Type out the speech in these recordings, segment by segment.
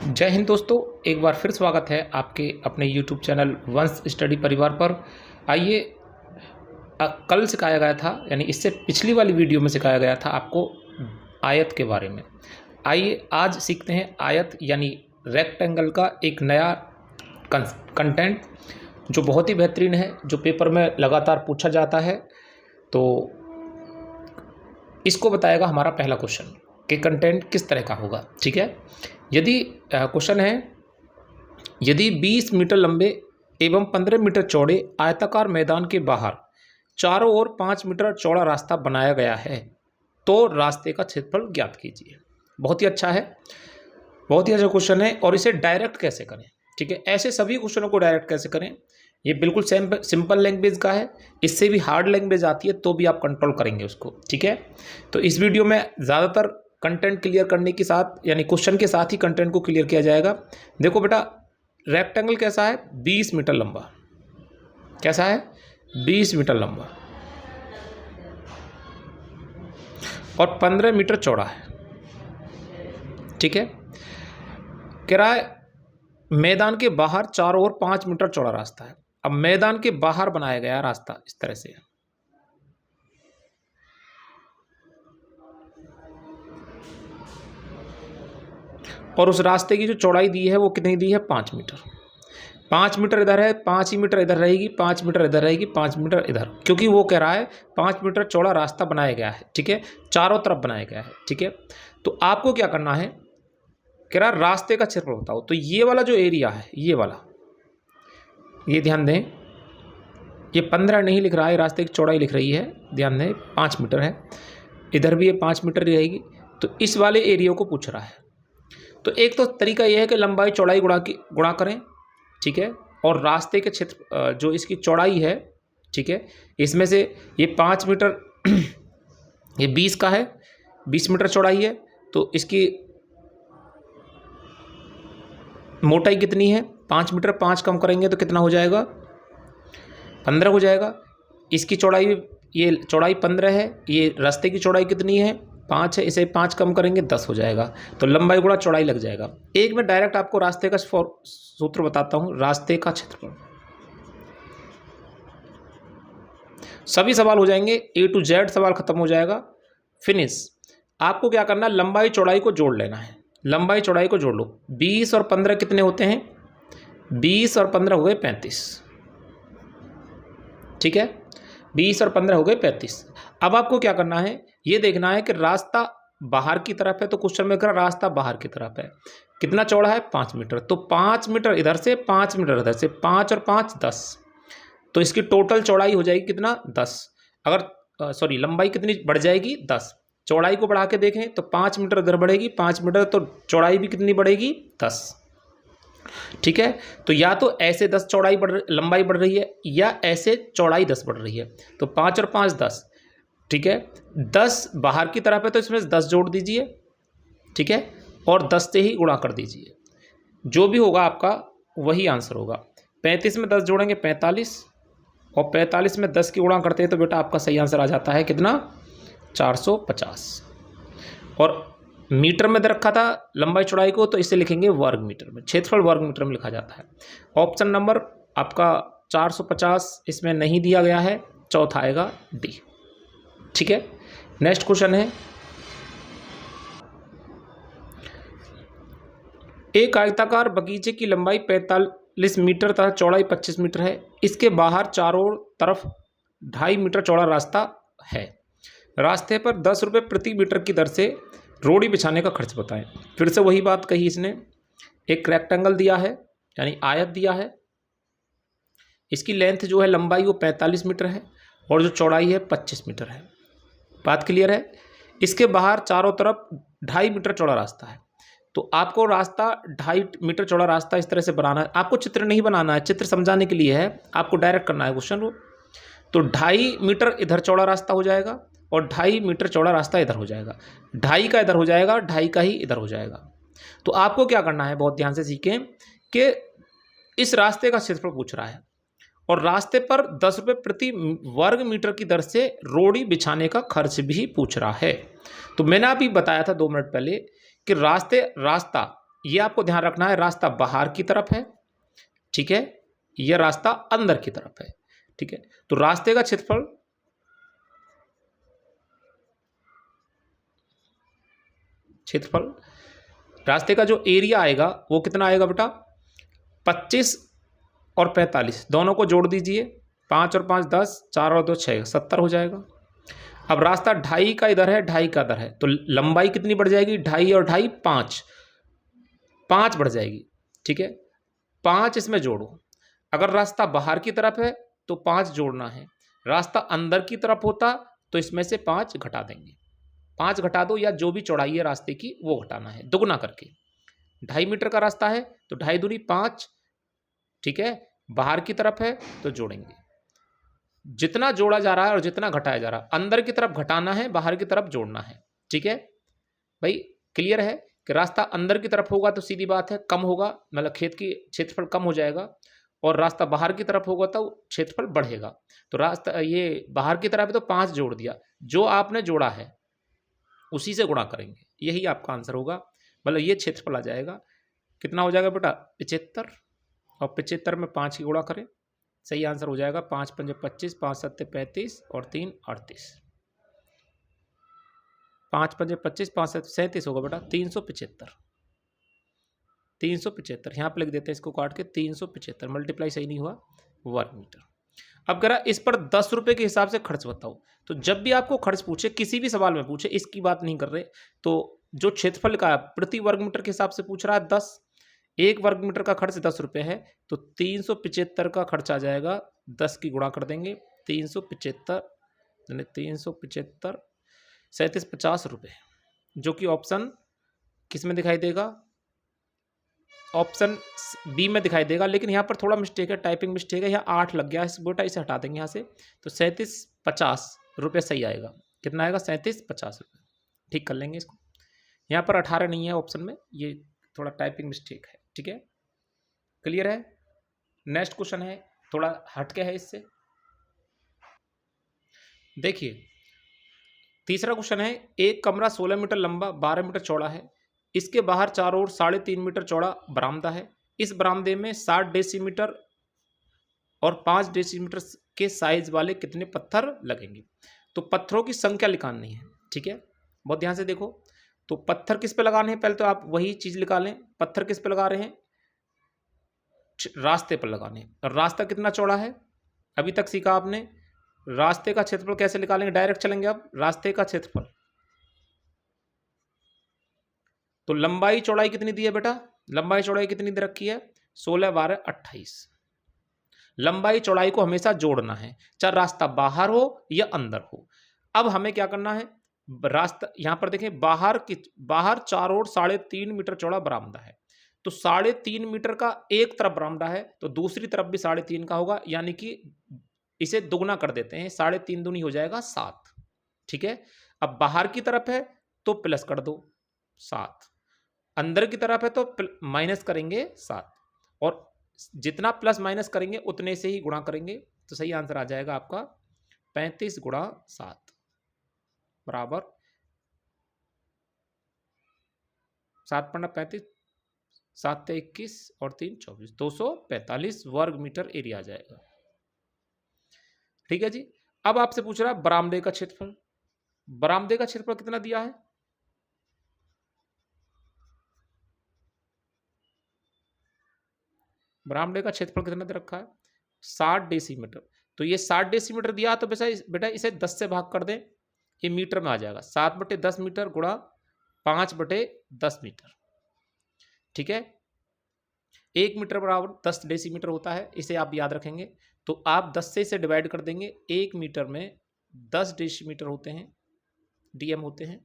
जय हिंद दोस्तों, एक बार फिर स्वागत है आपके अपने YouTube चैनल वंश स्टडी परिवार पर। आइए, कल सिखाया गया था, यानी इससे पिछली वाली वीडियो में सिखाया गया था आपको आयत के बारे में। आइए आज सीखते हैं आयत यानी रेक्टेंगल का एक नया कंटेंट जो बहुत ही बेहतरीन है, जो पेपर में लगातार पूछा जाता है। तो इसको बताएगा हमारा पहला क्वेश्चन कि कंटेंट किस तरह का होगा। ठीक है, यदि क्वेश्चन है, यदि 20 मीटर लंबे एवं 15 मीटर चौड़े आयताकार मैदान के बाहर चारों ओर 5 मीटर चौड़ा रास्ता बनाया गया है तो रास्ते का क्षेत्रफल ज्ञात कीजिए। बहुत ही अच्छा है, बहुत ही अच्छा क्वेश्चन है। और इसे डायरेक्ट कैसे करें, ठीक है, ऐसे सभी क्वेश्चनों को डायरेक्ट कैसे करें, ये बिल्कुल सिंपल लैंग्वेज का है। इससे भी हार्ड लैंग्वेज आती है तो भी आप कंट्रोल करेंगे उसको। ठीक है, तो इस वीडियो में ज़्यादातर कंटेंट क्लियर करने के साथ, यानी क्वेश्चन के साथ ही कंटेंट को क्लियर किया जाएगा। देखो बेटा, रेक्टेंगल कैसा है, 20 मीटर लंबा। कैसा है, 20 मीटर लंबा और 15 मीटर चौड़ा है। ठीक है, कह रहा है मैदान के बाहर चारों ओर 5 मीटर चौड़ा रास्ता है। अब मैदान के बाहर बनाया गया रास्ता इस तरह से, और उस रास्ते की जो चौड़ाई दी है वो कितनी दी है, 5 मीटर। 5 मीटर इधर है, 5 ही मीटर इधर रहेगी, 5 मीटर इधर रहेगी, 5 मीटर इधर, क्योंकि वो कह रहा है 5 मीटर चौड़ा रास्ता बनाया गया है। ठीक है, चारों तरफ बनाया गया है। ठीक है, तो आपको क्या करना है, कह रहा है रास्ते का क्षेत्रफल बताओ। तो ये वाला जो एरिया है, ये वाला, ये ध्यान दें, ये 15 नहीं लिख रहा है, रास्ते की चौड़ाई लिख रही है, ध्यान दें, 5 मीटर है, इधर भी ये 5 मीटर रहेगी। तो इस वाले एरिया को पूछ रहा है। तो एक तो तरीका यह है कि लंबाई चौड़ाई गुणा करें। ठीक है, और रास्ते के क्षेत्र जो इसकी चौड़ाई है, ठीक है, इसमें से ये 5 मीटर ये 20 का है, 20 मीटर चौड़ाई है, तो इसकी मोटाई कितनी है, 5 मीटर, 5 कम करेंगे तो कितना हो जाएगा, 15 हो जाएगा। इसकी चौड़ाई, ये चौड़ाई 15 है, ये रास्ते की चौड़ाई कितनी है, 5 है, इसे 5 कम करेंगे 10 हो जाएगा। तो लंबाई गुणा चौड़ाई लग जाएगा। एक मैं डायरेक्ट आपको रास्ते का सूत्र बताता हूं, रास्ते का क्षेत्रफल। सभी सवाल हो जाएंगे, A to Z सवाल खत्म हो जाएगा, फिनिश। आपको क्या करना है, लंबाई चौड़ाई को जोड़ लेना है। लंबाई चौड़ाई को जोड़ लो, 20 और 15 कितने होते हैं, 20 और 15 हो गए 35। ठीक है, 20 और 15 हो गए 35। अब आपको क्या करना है, ये देखना है कि रास्ता बाहर की तरफ है, तो क्वेश्चन में कह रास्ता बाहर की तरफ है, कितना चौड़ा है, 5 मीटर। तो 5 मीटर इधर से, 5 मीटर इधर से, 5 और 5 10, तो इसकी टोटल चौड़ाई हो जाएगी कितना, 10। अगर सॉरी, लंबाई कितनी बढ़ जाएगी, 10। चौड़ाई को बढ़ा के देखें तो 5 मीटर इधर बढ़ेगी, 5 मीटर, तो चौड़ाई भी कितनी बढ़ेगी, 10। ठीक है, तो या तो ऐसे 10 चौड़ाई लंबाई बढ़ रही है, या ऐसे चौड़ाई 10 बढ़ रही है। तो 5 और 5 10। ठीक है, 10 बाहर की तरफ है तो इसमें 10 जोड़ दीजिए। ठीक है, और 10 से ही गुणा कर दीजिए, जो भी होगा आपका वही आंसर होगा। 35 में 10 जोड़ेंगे 45, और 45 में 10 की गुणा करते हैं तो बेटा आपका सही आंसर आ जाता है कितना, 450। और मीटर में दे रखा था लंबाई चौड़ाई को, तो इसे लिखेंगे वर्ग मीटर में, क्षेत्रफल वर्ग मीटर में लिखा जाता है। ऑप्शन नंबर आपका 450 इसमें नहीं दिया गया है, चौथा आएगा डी। ठीक है, नेक्स्ट क्वेश्चन है, एक आयताकार बगीचे की लंबाई 45 मीटर तथा चौड़ाई 25 मीटर है। इसके बाहर चारों तरफ 2.5 मीटर चौड़ा रास्ता है। रास्ते पर 10 रुपये प्रति मीटर की दर से रोड़ी बिछाने का खर्च बताएं। फिर से वही बात कही इसने, एक रेक्टेंगल दिया है यानी आयत दिया है, इसकी लेंथ जो है लंबाई वो 45 मीटर है और जो चौड़ाई है 25 मीटर है। बात क्लियर है। इसके बाहर चारों तरफ 2.5 मीटर चौड़ा रास्ता है। तो आपको रास्ता 2.5 मीटर चौड़ा रास्ता इस तरह से बनाना है। आपको चित्र नहीं बनाना है, चित्र समझाने के लिए है, आपको डायरेक्ट करना है क्वेश्चन को। तो 2.5 मीटर इधर चौड़ा रास्ता हो जाएगा और 2.5 मीटर चौड़ा रास्ता इधर हो जाएगा, 2.5 का इधर हो जाएगा, 2.5 का ही इधर हो जाएगा। तो आपको क्या करना है, बहुत ध्यान से सीखें कि इस रास्ते का क्षेत्रफल पूछ रहा है और रास्ते पर 10 रुपये प्रति वर्ग मीटर की दर से रोड़ी बिछाने का खर्च भी पूछ रहा है। तो मैंने अभी बताया था 2 मिनट पहले कि रास्ता ये आपको ध्यान रखना है, रास्ता बाहर की तरफ है, ठीक है, यह रास्ता अंदर की तरफ है, ठीक है। तो रास्ते का क्षेत्रफल रास्ते का जो एरिया आएगा वो कितना आएगा बेटा, 25 और 45 दोनों को जोड़ दीजिए, 5 और 5 10, 4 और 2 6, 70 हो जाएगा। अब रास्ता 2.5 का इधर है, 2.5 का इधर है, तो लंबाई कितनी बढ़ जाएगी, 2.5 और 2.5 5, 5 बढ़ जाएगी, ठीक है। 5 इसमें जोड़ो, अगर रास्ता बाहर की तरफ है तो 5 जोड़ना है, रास्ता अंदर की तरफ होता तो इसमें से 5 घटा देंगे, 5 घटा दो, या जो भी चौड़ाई है रास्ते की वो घटाना है दुगना करके। 2.5 मीटर का रास्ता है तो 2.5 दूनी 5, ठीक है, बाहर की तरफ है तो जोड़ेंगे। जितना जोड़ा जा रहा है और जितना घटाया जा रहा है, अंदर की तरफ घटाना है, बाहर की तरफ जोड़ना है, ठीक है भाई। क्लियर है कि रास्ता अंदर की तरफ होगा तो सीधी बात है कम होगा, मतलब खेत की क्षेत्रफल कम हो जाएगा, और रास्ता बाहर की तरफ होगा तो क्षेत्रफल बढ़ेगा। तो रास्ता ये बाहर की तरफ है तो 5 जोड़ दिया, जो आपने जोड़ा है उसी से गुणा करेंगे, यही आपका आंसर होगा, मतलब ये क्षेत्रफल आ जाएगा। कितना हो जाएगा बेटा, 75, और 75 में 5 की गुणा करें, सही आंसर हो जाएगा 5 पंजे 25, 5 सत्ते 35 और 3 38, 5 पंजे 25, 5 सत्ते 37 होगा बेटा, 375, 375 यहाँ पर लिख देते हैं इसको काट के, 375 मल्टीप्लाई सही नहीं हुआ, वर्ग मीटर। अब कह रहा इस पर 10 रुपये के हिसाब से खर्च बताओ। तो जब भी आपको खर्च पूछे, किसी भी सवाल में पूछे, इसकी बात नहीं कर रहे, तो जो क्षेत्रफल का प्रति वर्ग मीटर के हिसाब से पूछ रहा है 10, 1 वर्ग मीटर का खर्च 10 रुपये है, तो 375 का खर्च आ जाएगा, 10 की गुणा कर देंगे, 375 यानी 375 37 50 रुपये, जो कि ऑप्शन किस में दिखाई देगा, ऑप्शन बी में दिखाई देगा। लेकिन यहाँ पर थोड़ा मिस्टेक है, टाइपिंग मिस्टेक है, यहाँ 8 लग गया है, इस बेटा इसे हटा देंगे यहाँ से, तो 37 50 रुपये सही आएगा। कितना आएगा, 37 50 रुपये, ठीक कर लेंगे इसको। यहाँ पर 18 नहीं है ऑप्शन में, ये थोड़ा टाइपिंग मिस्टेक है, ठीक है। क्लियर है। नेक्स्ट क्वेश्चन है, थोड़ा हटके है इससे, देखिए तीसरा क्वेश्चन है, एक कमरा 16 मीटर लंबा 12 मीटर चौड़ा है, इसके बाहर चारों ओर 3.5 मीटर चौड़ा बरामदा है, इस बरामदे में 60 डेसीमीटर और 5 डेसीमीटर के साइज वाले कितने पत्थर लगेंगे। तो पत्थरों की संख्या निकालनी है, ठीक है, बहुत ध्यान से देखो। तो पत्थर किस पे लगाने हैं, पहले तो आप वही चीज निकालें, पत्थर किस पे लगा रहे हैं, रास्ते पर लगाने हैं। और रास्ता कितना चौड़ा है, अभी तक सीखा आपने, रास्ते का क्षेत्रफल कैसे निकालेंगे, डायरेक्ट चलेंगे अब रास्ते का क्षेत्रफल। तो लंबाई चौड़ाई कितनी दी है बेटा, लंबाई चौड़ाई कितनी दे रखी है, 16 12 28। लंबाई चौड़ाई को हमेशा जोड़ना है, चाहे रास्ता बाहर हो या अंदर हो। अब हमें क्या करना है, रास्ता यहां पर देखें, बाहर चारों ओर 3.5 मीटर चौड़ा बरामदा है, तो 3.5 मीटर का एक तरफ बरामदा है तो दूसरी तरफ भी 3.5 का होगा, यानी कि इसे दुगना कर देते हैं, 3.5 दूनी हो जाएगा 7, ठीक है। अब बाहर की तरफ है तो प्लस कर दो 7, अंदर की तरफ है तो माइनस करेंगे 7, और जितना प्लस माइनस करेंगे उतने से ही गुणा करेंगे, तो सही आंसर आ जाएगा आपका 35 गुणा 7 बराबर 7 पन्ना 35, 7 21 और 3 24, 245 वर्ग मीटर एरिया आ जाएगा, ठीक है जी। अब आपसे पूछ रहा है बरामदे का क्षेत्रफल, बरामदे का क्षेत्रफल कितना दिया है, बरामदे का क्षेत्रफल कितना दे रखा है, 60 डेसीमीटर। तो ये 60 डेसीमीटर दिया तो बेटा इसे 10 से भाग कर दें, ये मीटर में आ जाएगा, 7/10 मीटर गुणा 5/10 मीटर, ठीक है। 1 मीटर बराबर 10 डेसीमीटर होता है, इसे आप याद रखेंगे। तो आप 10 से इसे डिवाइड कर देंगे, 1 मीटर में 10 डेसीमीटर होते हैं, डीएम होते हैं,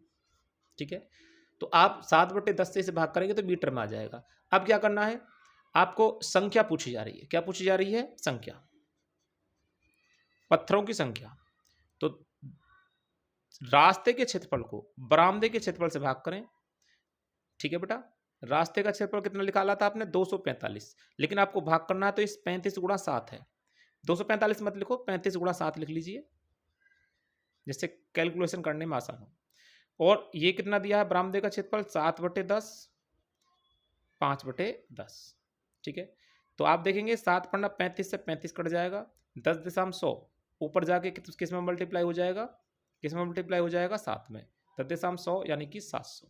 ठीक है। तो आप 7/10 से इसे भाग करेंगे तो मीटर में आ जाएगा। अब क्या करना है, आपको संख्या पूछी जा रही है, क्या पूछी जा रही है, संख्या, पत्थरों की संख्या। तो रास्ते के क्षेत्रफल को बरामदे के क्षेत्रफल से भाग करें, ठीक है बेटा। रास्ते का क्षेत्रफल कितना निकाला था आपने, 245, लेकिन आपको भाग करना है तो इस 35 गुणा 7 है, 245 मत लिखो, 35 गुणा 7 लिख लीजिए, जिससे कैलकुलेशन करने में आसान हो। और ये कितना दिया है बरामदे का क्षेत्रफल, 7/10, 5/10। ठीक है, तो आप देखेंगे 7 पढ़ना 35 से 35 कट जाएगा, 10.100 ऊपर जाके किस में मल्टीप्लाई हो जाएगा, किस में मल्टीप्लाई हो जाएगा 7 में, 10.100 यानी कि 700।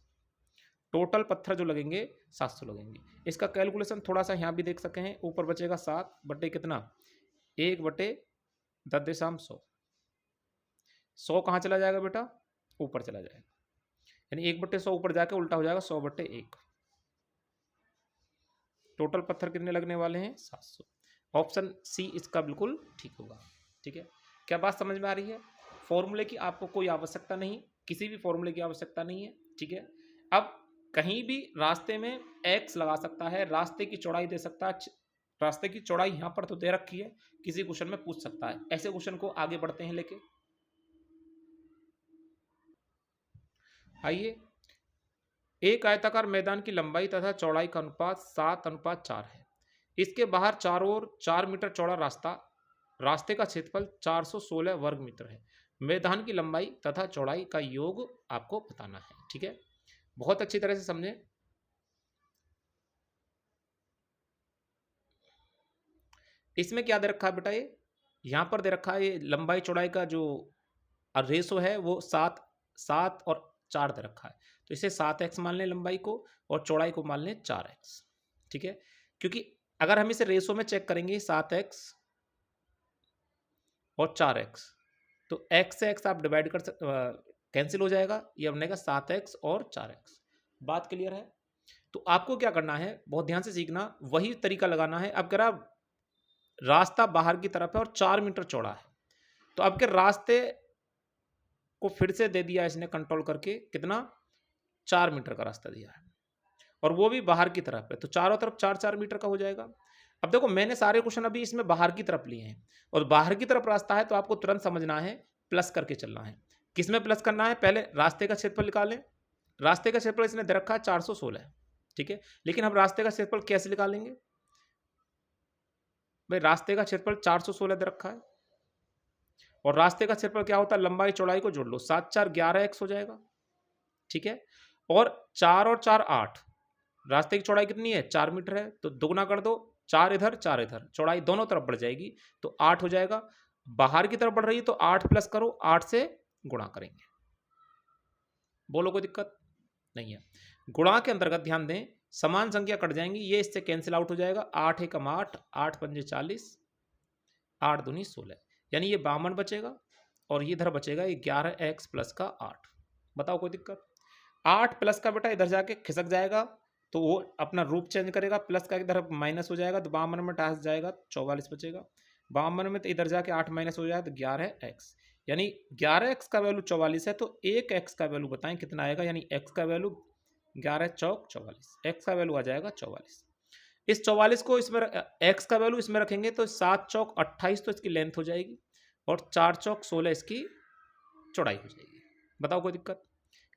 टोटल पत्थर जो लगेंगे 700 लगेंगे। इसका कैलकुलेशन थोड़ा सा यहाँ भी देख सके हैं, ऊपर बचेगा 7 बटे कितना 1/10.100। 100 कहाँ चला जाएगा बेटा, ऊपर चला जाएगा, यानी 1/100 ऊपर जाके उल्टा हो जाएगा 100/1। टोटल पत्थर कितने लगने वाले हैं 700। ऑप्शन सी इसका बिल्कुल ठीक होगा। ठीक है, क्या बात समझ में आ रही है। फॉर्मूले की आपको कोई आवश्यकता नहीं, किसी भी फॉर्मूले की आवश्यकता नहीं है। ठीक है, अब कहीं भी रास्ते में x लगा सकता है, रास्ते की चौड़ाई दे सकता है, रास्ते की चौड़ाई यहां पर तो दे रखी है, किसी क्वेश्चन में पूछ सकता है। ऐसे क्वेश्चन को आगे बढ़ते हैं लेके। आइए, एक आयताकार मैदान की लंबाई तथा चौड़ाई का अनुपात 7:4 है। इसके बाहर चारों ओर 4 मीटर चौड़ा रास्ते का क्षेत्रफल 416 वर्ग मीटर है। मैदान की लंबाई तथा चौड़ाई का योग आपको बताना है। ठीक है, बहुत अच्छी तरह से समझें। इसमें क्या दे रखा है बेटा, ये यहां पर दे रखा है, ये लंबाई चौड़ाई का जो रेशो है वो 7 और 4 दे रखा है। तो इसे 7x मान लें लंबाई को, और चौड़ाई को मान लें 4x। ठीक है, क्योंकि अगर हम इसे रेशो में चेक करेंगे 7x और 4x, तो x से x आप डिवाइड कर कैंसिल हो जाएगा, ये बनेगा 7x और 4x। बात क्लियर है। तो आपको क्या करना है, बहुत ध्यान से सीखना, वही तरीका लगाना है। अब कह रहा रास्ता बाहर की तरफ है और 4 मीटर चौड़ा है, तो आपके रास्ते को फिर से दे दिया इसने कंट्रोल करके, कितना 4 मीटर का रास्ता दिया है, और वो भी बाहर की तरफ है, तो चारों तरफ 4-4 मीटर का हो जाएगा। अब देखो मैंने सारे क्वेश्चन अभी इसमें बाहर की तरफ लिए हैं, और बाहर की तरफ रास्ता है तो आपको तुरंत समझना है, प्लस करके चलना है। किसमें प्लस करना है, पहले रास्ते का क्षेत्रफल निकालें। रास्ते का क्षेत्रफल इसने दे रखा है 416। ठीक है, लेकिन हम रास्ते का क्षेत्रफल कैसे निकालेंगे भाई, रास्ते का क्षेत्रफल 416 दे रखा है, और रास्ते का क्षेत्रफल क्या होता है, लंबाई चौड़ाई को जोड़ लो, 7×4 11x हो जाएगा। ठीक है, और 4 और 4 8, रास्ते की चौड़ाई कितनी है 4 मीटर है, तो दोगुना कर दो, 4 इधर 4 इधर, चौड़ाई दोनों तरफ बढ़ जाएगी, तो 8 हो जाएगा। बाहर की तरफ बढ़ रही है तो 8 प्लस करो, 8 से गुणा करेंगे। बोलो कोई दिक्कत नहीं है। गुणा के अंतर्गत ध्यान दें, समान संख्या कट जाएंगी, ये इससे कैंसिल आउट हो जाएगा। 8 एकम 8, 8 पंजे 40, 8 दूनी 16, यानी ये 52 बचेगा, और ये इधर बचेगा ये 11x प्लस का 8। बताओ कोई दिक्कत। 8 प्लस का बेटा इधर जाके खिसक जाएगा, तो वो अपना रूप चेंज करेगा, प्लस का इधर माइनस हो जाएगा, तो 52 में टास जाएगा, 44 बचेगा। 52 में तो इधर जाके 8 माइनस हो जाएगा, तो 11x, यानी 11x का वैल्यू 44 है, तो 1x का वैल्यू बताएं कितना आएगा, यानी x का वैल्यू 11 चौक 44, x का वैल्यू आ जाएगा 44। इस 44 को इसमें x का वैल्यू इसमें रखेंगे तो 7 चौक 28 तो इसकी लेंथ हो जाएगी, और 4 चौक 16 इसकी चौड़ाई हो जाएगी। बताओ कोई दिक्कत।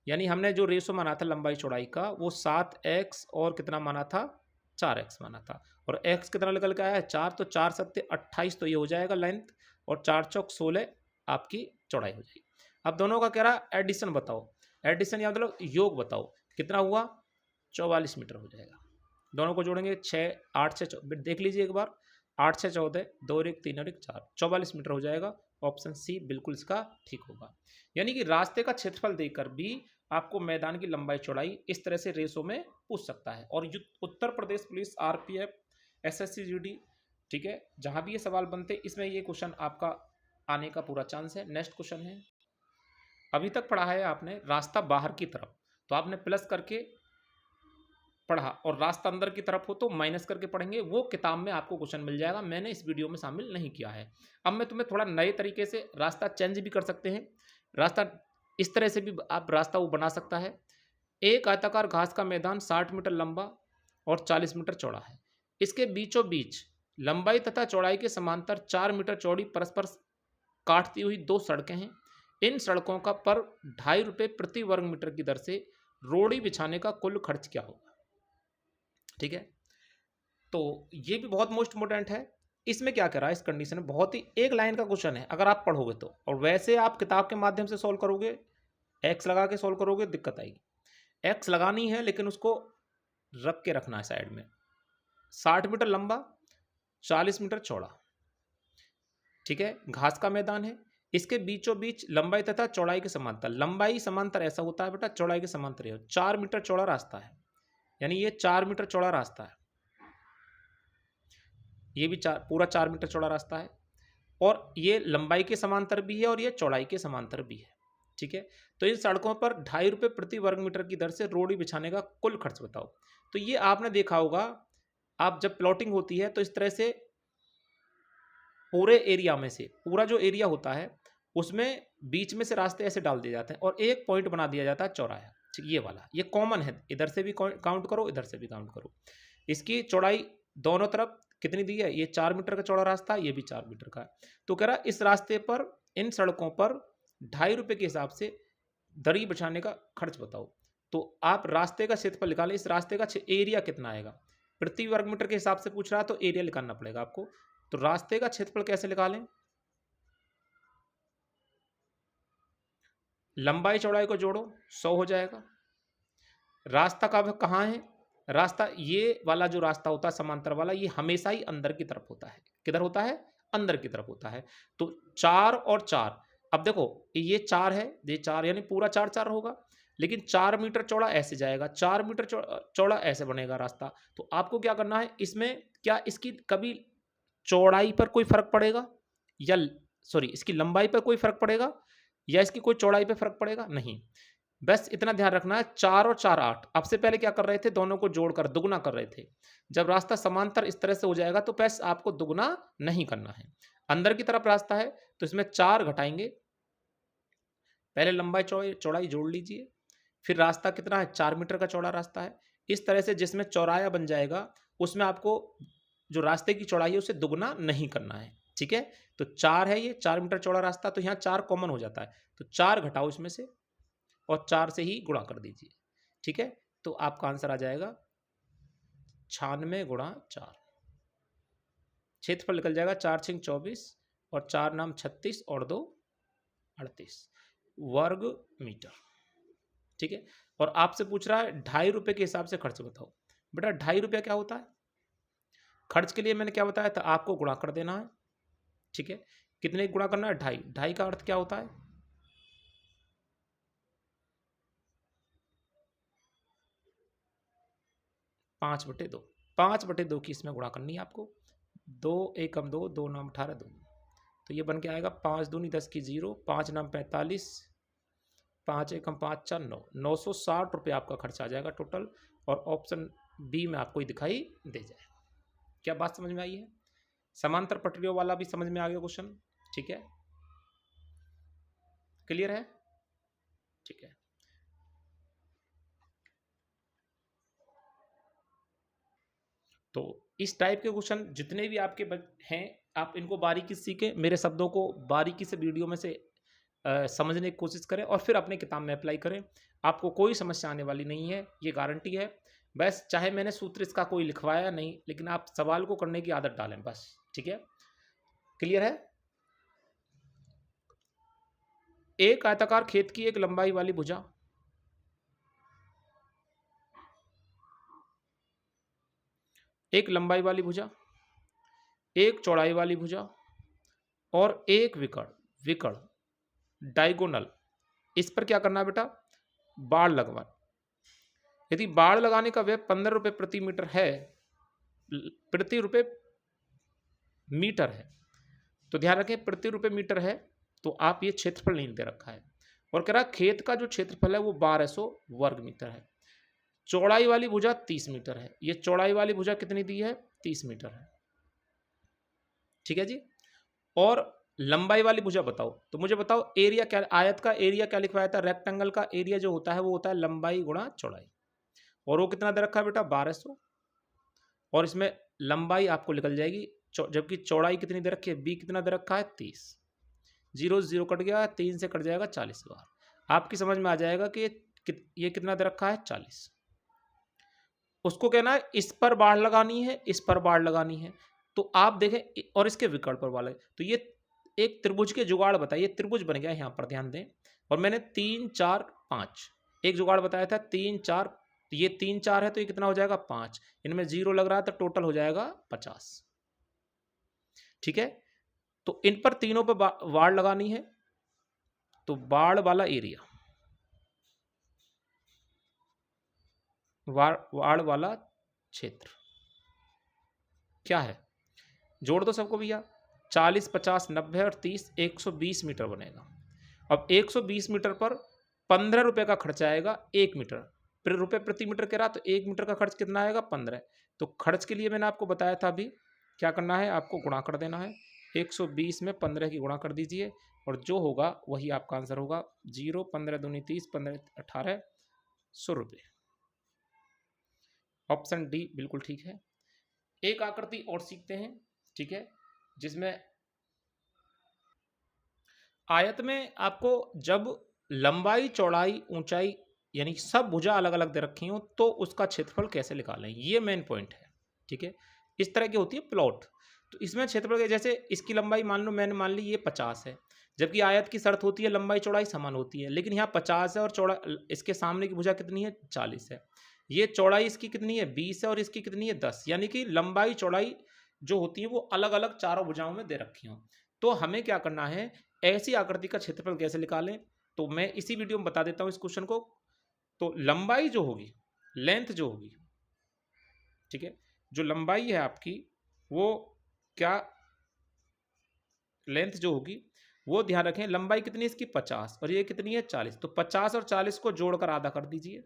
यानी हमने जो रेशो माना था लंबाई चौड़ाई का, वो 7x और कितना माना था 4x माना था, और x कितना निकल के आया है 4, तो 4 7 28, तो ये हो जाएगा लेंथ, और 4 चौक 16 आपकी चौड़ाई हो जाएगी। अब दोनों का कह रहा एडिशन बताओ, एडिशन या मतलब योग बताओ, कितना हुआ 44 मीटर हो जाएगा। दोनों को जोड़ेंगे 6 8 6 देख लीजिए एक बार, 8 6 14, 2 और 1 3 और 1 4, 44 मीटर हो जाएगा। ऑप्शन सी बिल्कुल इसका ठीक होगा। यानी कि रास्ते का क्षेत्रफल देकर भी आपको मैदान की लंबाई चौड़ाई इस तरह से रेसो में पूछ सकता है। और Uttar Pradesh police, RPF, SSC GD, ठीक है, जहां भी ये सवाल बनते इसमें ये क्वेश्चन आपका आने का पूरा चांस है। नेक्स्ट क्वेश्चन है, अभी तक पढ़ा है आपने रास्ता बाहर की तरफ, तो आपने प्लस करके पढ़ा, और रास्ता अंदर की तरफ हो तो माइनस करके पढ़ेंगे। वो किताब में आपको क्वेश्चन मिल जाएगा, मैंने इस वीडियो में शामिल नहीं किया है। अब मैं तुम्हें थोड़ा नए तरीके से रास्ता चेंज भी कर सकते हैं, रास्ता इस तरह से भी आप रास्ता वो बना सकता है। एक आयताकार घास का मैदान 60 मीटर लंबा और 40 मीटर चौड़ा है। इसके बीचों बीच लंबाई तथा चौड़ाई के समांतर 4 मीटर चौड़ी परस्पर काटती हुई 2 सड़कें हैं। इन सड़कों का पर 2.5 रुपये प्रति वर्ग मीटर की दर से रोड़ी बिछाने का कुल खर्च क्या होगा। ठीक है, तो ये भी बहुत मोस्ट इम्पोर्टेंट है। इसमें क्या कह रहा है, इस कंडीशन में बहुत ही एक लाइन का क्वेश्चन है, अगर आप पढ़ोगे तो, और वैसे आप किताब के माध्यम से सॉल्व करोगे, एक्स लगा के सॉल्व करोगे दिक्कत आएगी। एक्स लगानी है लेकिन उसको रख के रखना है साइड में। 60 मीटर लंबा, 40 मीटर चौड़ा। ठीक है, घास का मैदान है, इसके बीचों बीच लंबाई तथा चौड़ाई के समांतर, लंबाई समांतर ऐसा होता है बेटा, चौड़ाई के समांतर हो। 4 मीटर चौड़ा रास्ता है, यानी ये 4 मीटर चौड़ा रास्ता है, ये भी पूरा 4 मीटर चौड़ा रास्ता है, और ये लंबाई के समांतर भी है और ये चौड़ाई के समांतर भी है। ठीक है, तो इन सड़कों पर 2.5 रुपये प्रति वर्ग मीटर की दर से रोड़ी बिछाने का कुल खर्च बताओ। तो ये आपने देखा होगा, आप जब प्लॉटिंग होती है तो इस तरह से पूरे एरिया में से, पूरा जो एरिया होता है उसमें बीच में से रास्ते ऐसे डाल दिए जाते हैं और एक पॉइंट बना दिया जाता है चौराहा। ठीक, ये वाला, ये कॉमन है, इधर से भी काउंट करो, इधर से भी काउंट करो। इसकी चौड़ाई दोनों तरफ कितनी दी है, ये 4 मीटर का चौड़ा रास्ता है, ये भी 4 मीटर का है। तो कह रहा इस रास्ते पर, इन सड़कों पर 2.5 रुपये के हिसाब से दरी बिछाने का खर्च बताओ। तो आप रास्ते का क्षेत्रफल निकालें, इस रास्ते का एरिया कितना आएगा, प्रति वर्ग मीटर के हिसाब से पूछ रहा है तो एरिया निकालना पड़ेगा आपको। तो रास्ते का क्षेत्रफल कैसे निकालें, लंबाई चौड़ाई को जोड़ो, 100 हो जाएगा। रास्ता कहाँ है, रास्ता ये वाला जो रास्ता होता है समांतर वाला, ये हमेशा ही अंदर की तरफ होता है। किधर होता है, अंदर की तरफ होता है। तो 4 और 4, अब देखो ये 4 है, ये 4 यानी पूरा 4 4 होगा, लेकिन 4 मीटर चौड़ा ऐसे जाएगा, 4 मीटर चौड़ा ऐसे बनेगा रास्ता। तो आपको क्या करना है, इसमें क्या इसकी कभी चौड़ाई पर कोई फर्क पड़ेगा, या सॉरी इसकी लंबाई पर कोई फर्क पड़ेगा, या इसकी कोई चौड़ाई पर फर्क पड़ेगा, नहीं। बस इतना ध्यान रखना है, 4 और 4 8। अब से पहले क्या कर रहे थे, दोनों को जोड़कर दुगना कर रहे थे। जब रास्ता समांतर इस तरह से हो जाएगा तो बस आपको दुगना नहीं करना है। अंदर की तरफ रास्ता है तो इसमें 4 घटाएंगे, पहले लंबाई चौड़ाई जोड़ लीजिए, फिर रास्ता कितना है, 4 मीटर का चौड़ा रास्ता है। इस तरह से जिसमें चौराया बन जाएगा उसमें आपको जो रास्ते की चौड़ाई है उसे दुगना नहीं करना है। ठीक है, तो 4 है, ये 4 मीटर चौड़ा रास्ता, तो यहाँ 4 कॉमन हो जाता है, तो 4 घटाओ इसमें से और 4 से ही गुणा कर दीजिए। ठीक है, तो आपका आंसर आ जाएगा 96 गुणा 4। क्षेत्रफल निकल जाएगा 4 6 24 और 4 नाम 36 और 2 38 वर्ग मीटर। ठीक है, और आपसे पूछ रहा है 2.5 रुपये के हिसाब से खर्च बताओ। बेटा 2.5 रुपया क्या होता है, खर्च के लिए मैंने क्या बताया था, आपको गुणा कर देना है। ठीक है, कितने गुणा करना है, 2.5। 2.5 का अर्थ क्या होता है, 5/2। 5/2 की इसमें गुणा करनी है आपको। 2 एकम 2, 2 नाम 18 2, तो ये बन के आएगा 5 दूनी 10 की 0, 5 नाम 45, 5 एकम 5 4 9, 960 रुपये आपका खर्च आ जाएगा टोटल। और ऑप्शन बी में आपको दिखाई दे जाएगा। क्या बात समझ में आई है, समांतर पटरियों वाला भी समझ में आ गया क्वेश्चन। ठीक है, क्लियर है। ठीक है, तो इस टाइप के क्वेश्चन जितने भी आपके हैं, आप इनको बारीकी से सीखें, मेरे शब्दों को बारीकी से वीडियो में से समझने की कोशिश करें और फिर अपने किताब में अप्लाई करें। आपको कोई समस्या आने वाली नहीं है, ये गारंटी है। बस चाहे मैंने सूत्र इसका कोई लिखवाया नहीं, लेकिन आप सवाल को करने की आदत डालें बस। ठीक है, क्लियर है। एक आयताकार खेत की एक लंबाई वाली भुजा, एक लंबाई वाली भुजा, एक चौड़ाई वाली भुजा और एक विकर्ण डायगोनल, इस पर क्या करना है बेटा, बाड़ लगवा। यदि बाड़ लगाने का व्यय 15 रुपये प्रति मीटर है, प्रति रुपये मीटर है, तो ध्यान रखें प्रति रुपये मीटर है, तो आप ये क्षेत्रफल नहीं दे रखा है। और कह रहा खेत का जो क्षेत्रफल है वो 1200 वर्ग मीटर है। चौड़ाई वाली भुजा 30 मीटर है, ये चौड़ाई वाली भुजा कितनी दी है, 30 मीटर है। ठीक है जी, और लंबाई वाली भुजा बताओ। तो मुझे बताओ एरिया क्या, आयत का एरिया क्या लिखवाया था, रेक्टेंगल का एरिया जो होता है वो होता है लंबाई गुणा चौड़ाई, और वो कितना दे रखा है बेटा, 1200। और इसमें लंबाई आपको निकल जाएगी, जबकि चौड़ाई कितनी दे रखी है, बी कितना दे रखा है, 30। 0 0 कट गया, 3 से कट जाएगा 40 बार। आपकी समझ में आ जाएगा कि ये कितना दे रखा है, 40। उसको कहना है इस पर बाड़ लगानी है, इस पर बाड़ लगानी है, तो आप देखें, और इसके विकर्ण पर वाले, तो ये एक त्रिभुज के जुगाड़ बताइए, त्रिभुज बन गया यहाँ पर ध्यान दें। और मैंने 3 4 5 एक जुगाड़ बताया था, 3 4 तो ये 3 4 है तो ये कितना हो जाएगा 5, इनमें 0 लग रहा है तो टोटल हो जाएगा 50। ठीक है, तो इन पर तीनों पर वाड़ लगानी है, तो बाड़ वाला एरिया, वाड़ वाला क्षेत्र क्या है, जोड़ दो सबको भैया। 40 50 90 और 30 120 मीटर बनेगा। अब 120 मीटर पर 15 रुपये का खर्च आएगा 1 मीटर, रुपये प्रति मीटर कह रहा, तो 1 मीटर का खर्च कितना आएगा 15। तो खर्च के लिए मैंने आपको बताया था अभी क्या करना है, आपको गुणा कर देना है। 120 में 15 की गुणा कर दीजिए और जो होगा वही आपका आंसर होगा। 0 15 दूनी 30 15 18 100 रुपये। ऑप्शन डी बिल्कुल ठीक है। एक आकृति और सीखते हैं, ठीक है, जिसमें आयत में आपको जब लंबाई चौड़ाई ऊंचाई यानी सब भुजा अलग अलग दे रखी हो तो उसका क्षेत्रफल कैसे निकालें, ये मेन पॉइंट है। ठीक है, इस तरह की होती है प्लॉट। तो इसमें क्षेत्रफल के जैसे इसकी लंबाई मान लो मैंने मान ली ये 50 है, जबकि आयत की शर्त होती है लंबाई चौड़ाई समान होती है, लेकिन यहाँ 50 है और चौड़ा इसके सामने की भुजा कितनी है 40 है, ये चौड़ाई इसकी कितनी है 20 है और इसकी कितनी है 10, यानी कि लंबाई चौड़ाई जो होती है वो अलग अलग चारों भुजाओं में दे रखी हो। तो हमें क्या करना है, ऐसी आकृति का क्षेत्रफल कैसे निकालें, तो मैं इसी वीडियो में बता देता हूं इस क्वेश्चन को। तो लंबाई जो होगी, लेंथ जो होगी, ठीक है, जो लंबाई है आपकी वो क्या, लेंथ जो होगी वो ध्यान रखें, लंबाई कितनी है इसकी 50 और ये कितनी है 40, तो 50 और 40 को जोड़कर आधा कर दीजिए।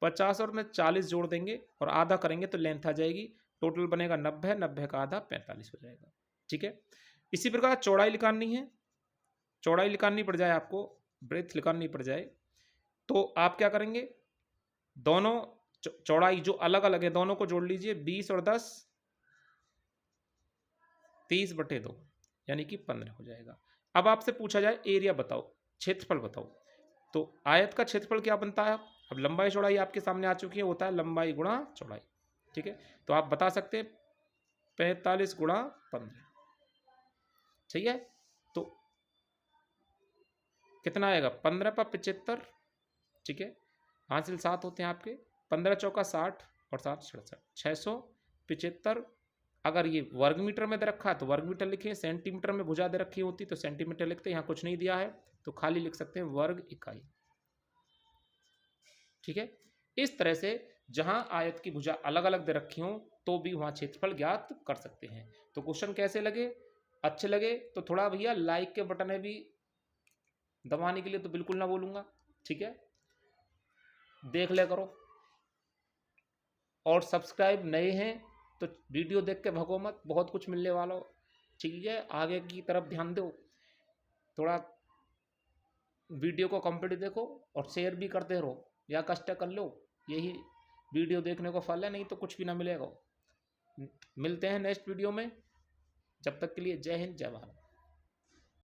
50 और में 40 जोड़ देंगे और आधा करेंगे तो लेंथ आ जाएगी, टोटल बनेगा 90, 90 का आधा 45 हो जाएगा। ठीक है, इसी प्रकार चौड़ाई निकालनी है, चौड़ाई निकालनी पड़ जाए आपको, ब्रेथ निकालनी पड़ जाए, तो आप क्या करेंगे, दोनों चौड़ाई जो अलग अलग है दोनों को जोड़ लीजिए। 20 और 10 30/2 यानी कि 15 हो जाएगा। अब आपसे पूछा जाए एरिया बताओ, क्षेत्रफल बताओ, तो आयत का क्षेत्रफल क्या बनता है। अब लंबाई चौड़ाई आपके सामने आ चुकी है, होता है लंबाई गुणा चौड़ाई। ठीक है, तो आप बता सकते हैं 45 गुणा 15, ठीक है, तो कितना आएगा 15 पर 75। ठीक है, हासिल 7 होते हैं आपके, 15 चौका 60 और 7 67, 675। अगर ये वर्ग मीटर में दे रखा है तो वर्ग मीटर लिखें, सेंटीमीटर में भुजा दे रखी होती तो सेंटीमीटर लिखते हैं, यहाँ कुछ नहीं दिया है तो खाली लिख सकते हैं वर्ग इकाई। ठीक है, इस तरह से जहां आयत की भुजा अलग अलग दे रखी हो तो भी वहां क्षेत्रफल ज्ञात कर सकते हैं। तो क्वेश्चन कैसे लगे, अच्छे लगे तो थोड़ा भैया लाइक के बटन है भी दबाने के लिए तो बिल्कुल ना बोलूंगा। ठीक है, देख ले करो, और सब्सक्राइब नए हैं तो वीडियो देख के भगो मत, बहुत कुछ मिलने वाला हो। ठीक है, आगे की तरफ ध्यान दो, थोड़ा वीडियो को कंप्लीट देखो और शेयर भी करते रहो या कष्ट कर लो, यही वीडियो देखने को फल है, नहीं तो कुछ भी ना मिलेगा। मिलते हैं नेक्स्ट वीडियो में, जब तक के लिए जय हिंद जय भारत।